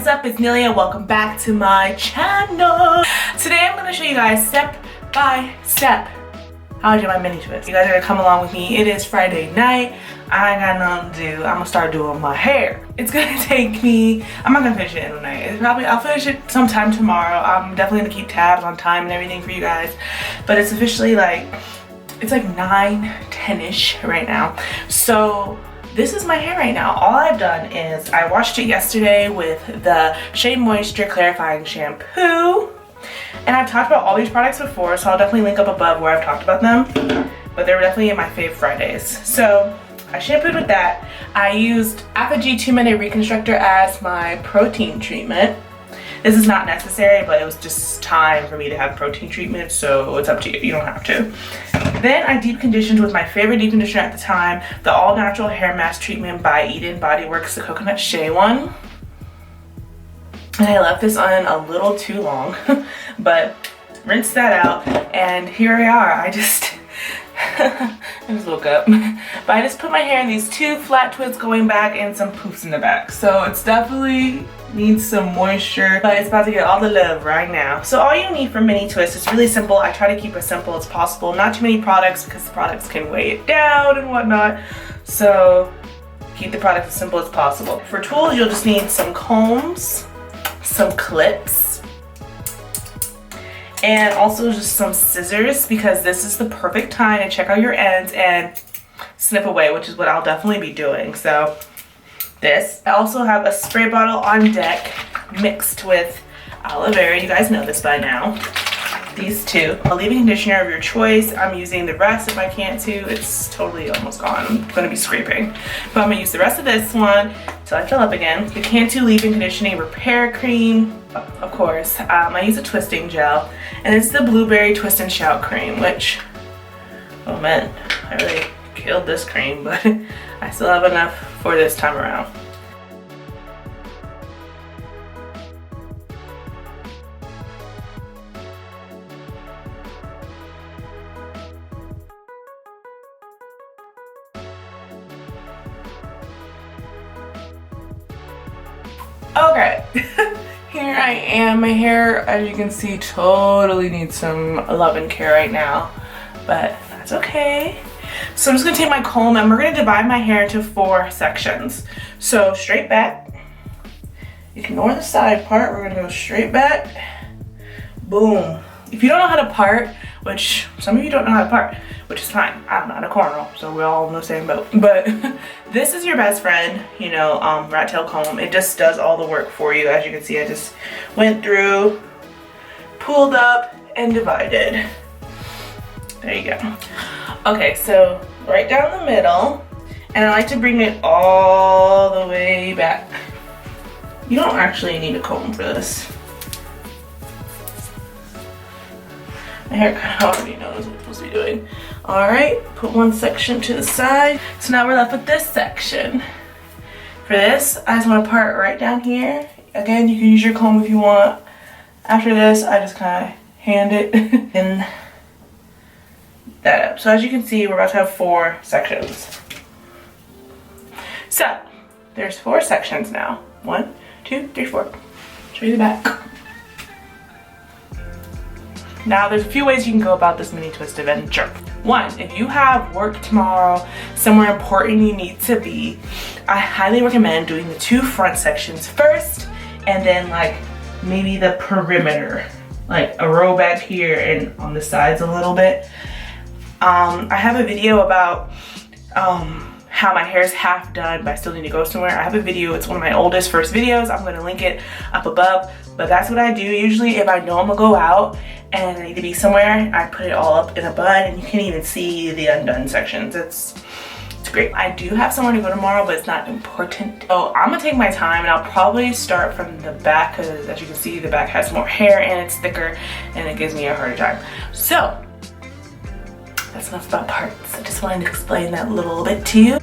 is up? It's Nelia. Welcome back to my channel. Today I'm going to show you guys step by step how I do my mini twist. You guys are going to come along with me. It is Friday night. I ain't got nothing to do. I'm going to start doing my hair. It's going to take me, I'm not going to finish it in a night. I'll finish it sometime tomorrow. I'm definitely going to keep tabs on time and everything for you guys. But it's officially like, it's like 9-10ish right now. So this is my hair right now. All I've done is I washed it yesterday with the Shea Moisture Clarifying Shampoo. And I've talked about all these products before, so I'll definitely link up above where I've talked about them. But they were definitely in my fave Fridays. So I shampooed with that. I used Apogee 2-Minute Reconstructor as my protein treatment. This is not necessary, but it was just time for me to have protein treatment, so it's up to you. You don't have to. Then I deep conditioned with my favorite deep conditioner at the time, the All Natural Hair Mask Treatment by Eden Body Works, the Coconut Shea one. And I left this on a little too long, but rinsed that out, and here we are. I just woke up. But I just put my hair in these two flat twists going back and some poofs in the back. So it's definitely needs some moisture, but it's about to get all the love right now. So all you need for mini twist is really simple. I try to keep it as simple as possible. Not too many products because the products can weigh it down and whatnot. So keep the product as simple as possible. For tools, you'll just need some combs, some clips, and also just some scissors, because this is the perfect time to check out your ends and snip away, which is what I'll definitely be doing. So this. I also have a spray bottle on deck mixed with aloe vera. You guys know this by now. These two. A leave-in conditioner of your choice. I'm using the rest if I can't to. It's totally almost gone. I'm going to be scraping. But I'm going to use the rest of this one till I fill up again. The Cantu leave-in conditioning repair cream, of course. I use a twisting gel. And it's the blueberry twist and shout cream, which, oh man, I really killed this cream, but I still have enough for this time around. Okay, here I am. My hair, as you can see, totally needs some love and care right now, but that's okay. So I'm just gonna take my comb and we're gonna divide my hair into 4 sections. So straight back, ignore the side part, we're gonna go straight back, boom. If you don't know how to part, which some of you don't know how to part, which is fine, I'm not a cornrow, so we're all in the same boat. But this is your best friend, you know, rat tail comb. It just does all the work for you. As you can see, I just went through, pulled up, and divided. There you go. Okay, so right down the middle, and I like to bring it all the way back. You don't actually need a comb for this. My hair kind of already knows what it's supposed to be doing. All right, put one section to the side. So now we're left with this section. For this, I just want to part right down here. Again, you can use your comb if you want. After this, I just kind of hand it and that up. So as you can see, we're about to have 4 sections. So there's 4 sections now. 1, 2, 3, 4. Show you the back. Now there's a few ways you can go about this mini twist adventure. 1, if you have work tomorrow, somewhere important you need to be, I highly recommend doing the 2 front sections first, and then like maybe the perimeter, like a row back here and on the sides a little bit. I have a video about how my hair is half done but I still need to go somewhere. I have a video, it's one of my oldest first videos. I'm gonna link it up above, but that's what I do usually if I know I'm gonna go out and I need to be somewhere. I put it all up in a bun and you can even see the undone sections. It's great. I do have somewhere to go tomorrow, but it's not important. So I'm gonna take my time and I'll probably start from the back, because as you can see, the back has more hair and it's thicker and it gives me a harder time. So that's enough about parts. I just wanted to explain that a little bit to you.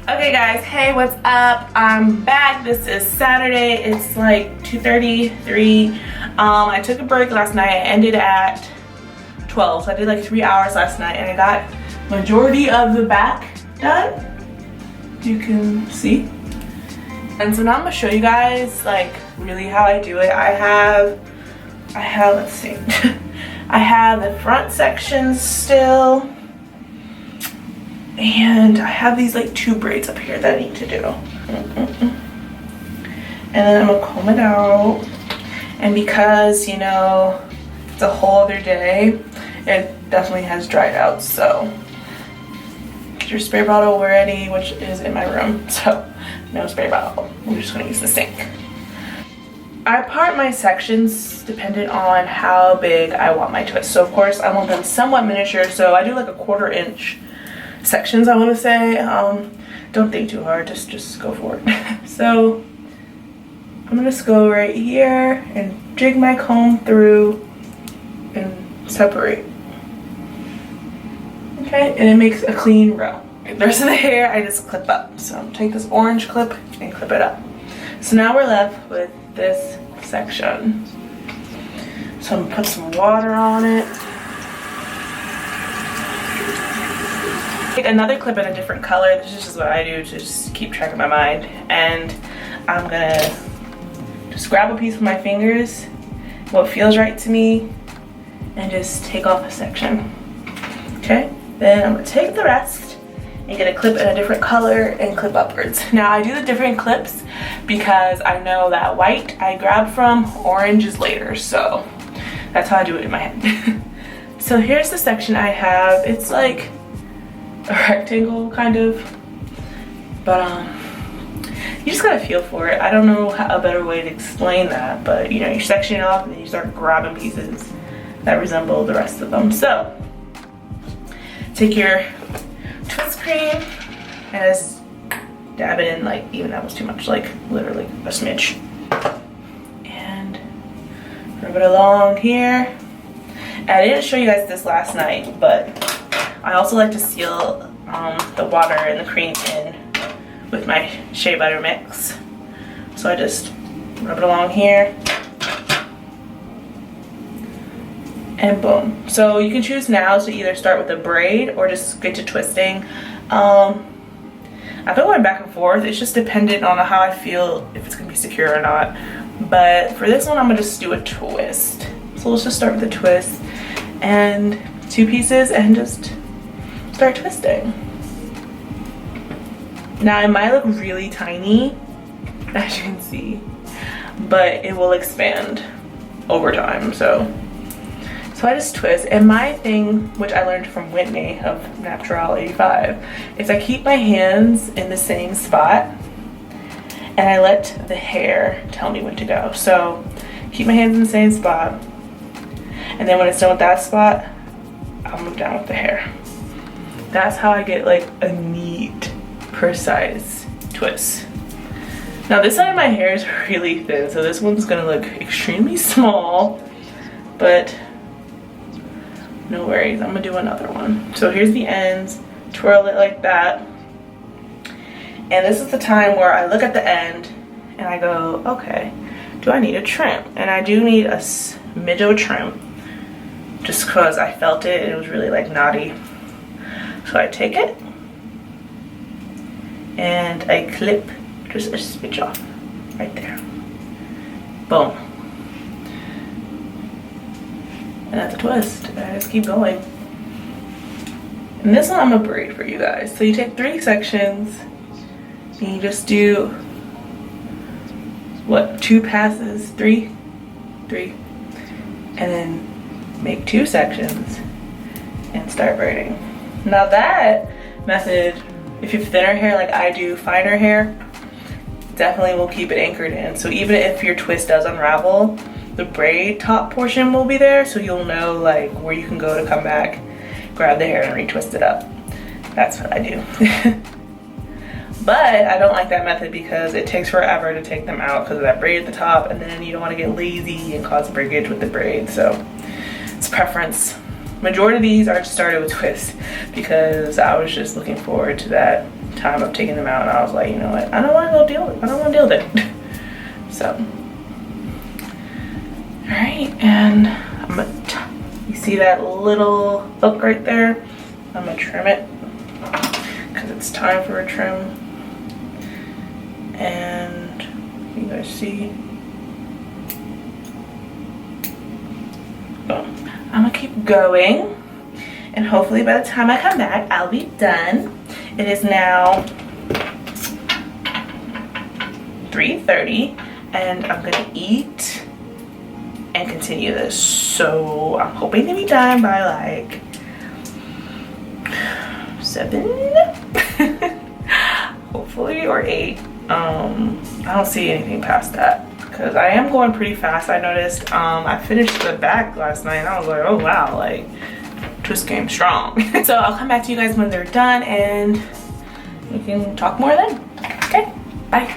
Okay guys, hey, what's up? I'm back. This is Saturday. It's like 2:33. I took a break last night. I ended at 12, so I did like 3 hours last night, and I got majority of the back done. You can see. And so now I'm gonna show you guys like really how I do it. I have let's see. I have the front sections still. And I have these like 2 braids up here that I need to do. And then I'm gonna comb it out. And because, you know, it's a whole other day, it definitely has dried out. So get your spray bottle ready, which is in my room. So no spray bottle. We're just gonna use the sink. I part my sections dependent on how big I want my twists. So of course I want them somewhat miniature. So I do like a 1/4 inch sections, I want to say. Don't think too hard, just go for it. So I'm gonna just go right here and jig my comb through and separate. Okay, and it makes a clean row. The rest of the hair I just clip up. So I'm gonna take this orange clip and clip it up. So now we're left with this section. So I'm gonna put some water on it. Take another clip in a different color. This is just what I do to just keep track of my mind. And I'm gonna just grab a piece with my fingers, what feels right to me, and just take off a section. Okay? Then I'm gonna take the rest and get a clip in a different color and clip upwards. Now I do the different clips because I know that white I grab from, orange is later. So that's how I do it in my head. So here's the section I have. It's like a rectangle kind of, but you just gotta feel for it. I don't know a better way to explain that, but you know, you section it off and then you start grabbing pieces that resemble the rest of them. So take your twist cream and just dab it in, like, even that was too much, like literally a smidge, and rub it along here. And I didn't show you guys this last night, but I also like to seal the water and the cream in with my shea butter mix. So I just rub it along here. And boom. So you can choose now to either start with a braid or just get to twisting. I've been going back and forth. It's just dependent on how I feel, if it's gonna be secure or not. But for this one, I'm gonna just do a twist. So let's just start with a twist and 2 pieces and just start twisting. Now it might look really tiny, as you can see, but it will expand over time. So I just twist, and my thing, which I learned from Whitney of Natural85, is I keep my hands in the same spot and I let the hair tell me when to go. So keep my hands in the same spot, and then when it's done with that spot, I'll move down with the hair. That's how I get like a neat, precise twist. Now this side of my hair is really thin, so this one's gonna look extremely small, but no worries, I'm gonna do another one. So here's the ends, twirl it like that. And this is the time where I look at the end and I go, okay, do I need a trim? And I do need a smidge of a trim, just because I felt it and it was really like knotty. So I take it and I clip just a smidge off right there. Boom. And that's a twist. And I just keep going. And this one I'm gonna braid for you guys. So you take 3 sections and you just do what, 2 passes, 3, and then make 2 sections and start braiding. Now that method, if you have thinner hair like I do, finer hair, definitely will keep it anchored in. So even if your twist does unravel, the braid top portion will be there, so you'll know like where you can go to come back, grab the hair and retwist it up. That's what I do. But I don't like that method because it takes forever to take them out because of that braid at the top, and then you don't want to get lazy and cause breakage with the braid. So it's preference. Majority of these are started with twists because I was just looking forward to that time of taking them out, and I was like, you know what, I don't want to deal with it. So, all right, and you see that little hook right there? I'm gonna trim it because it's time for a trim. And you guys see, boom. I'm gonna keep going, and hopefully by the time I come back, I'll be done. It is now 3:30, and I'm gonna eat and continue this. So I'm hoping to be done by like 7, hopefully, or 8. I don't see anything past that because I am going pretty fast. I noticed I finished the back last night and I was like, oh wow, like twist game strong. So I'll come back to you guys when they're done and we can talk more then. Okay, bye.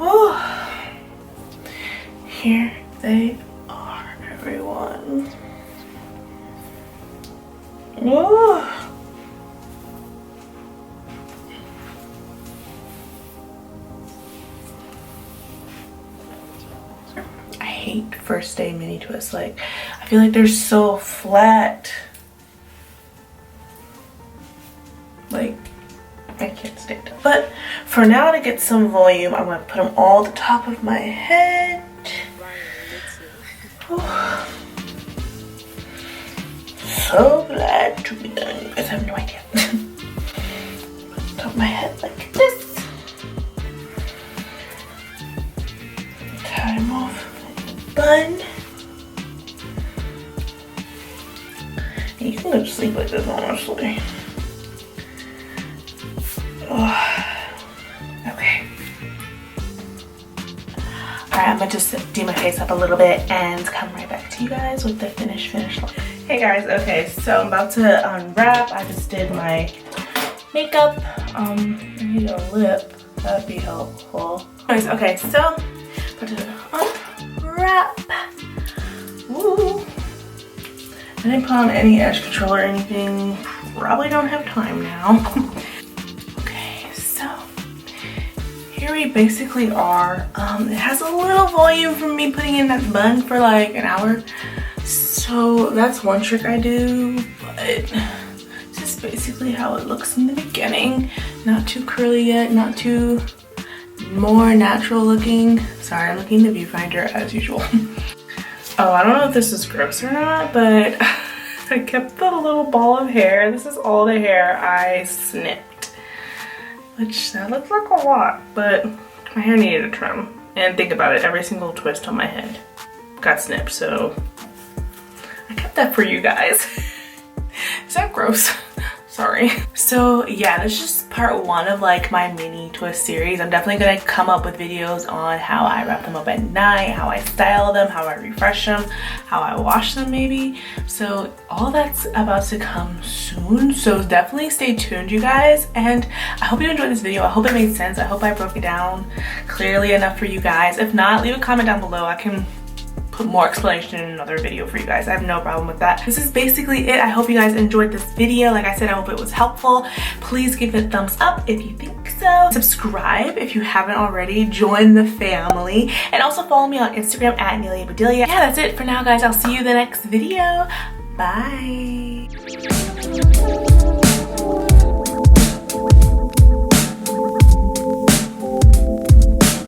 Oh, here they are, everyone. Oh. I hate first day mini twists. Like, I feel like they're so flat. Like, I can't stand it. But for now, to get some volume, I'm gonna put them all at the top of my head. So glad to be done. You guys have no idea. Put the top of my head like this. Tie them off in a bun. And you can go to sleep like this, honestly. Okay. Alright, I'm gonna just do my face up a little bit and come right back to you guys with the finished look. Hey guys, okay, so I'm about to unwrap. I just did my makeup. I need a lip. That'd be helpful. Anyways, okay, so I'm about to unwrap. Woo! I didn't put on any edge control or anything. Probably don't have time now. Here we basically are. It has a little volume from me putting in that bun for like an hour. So that's one trick I do, but this is basically how it looks in the beginning. Not too curly yet, not too more natural looking. Sorry, I'm looking at the viewfinder as usual. Oh, I don't know if this is gross or not, but I kept the little ball of hair. This is all the hair I snipped. Which that looks like a lot, but my hair needed a trim. And think about it, every single twist on my head got snipped, so I kept that for you guys. Is that gross? Sorry. So yeah, this is just part 1 of like my mini twist series. I'm definitely gonna come up with videos on how I wrap them up at night, how I style them, how I refresh them, how I wash them maybe. So all that's about to come soon. So definitely stay tuned, you guys. And I hope you enjoyed this video. I hope it made sense. I hope I broke it down clearly enough for you guys. If not, leave a comment down below. I can put more explanation in another video for you guys. I have no problem with that. This is basically it. I hope you guys enjoyed this video. Like I said, I hope it was helpful. Please give it a thumbs up if you think so. Subscribe if you haven't already. Join the family. And also follow me on Instagram at Neliabedilia. Yeah, that's it for now, guys. I'll see you in the next video. Bye.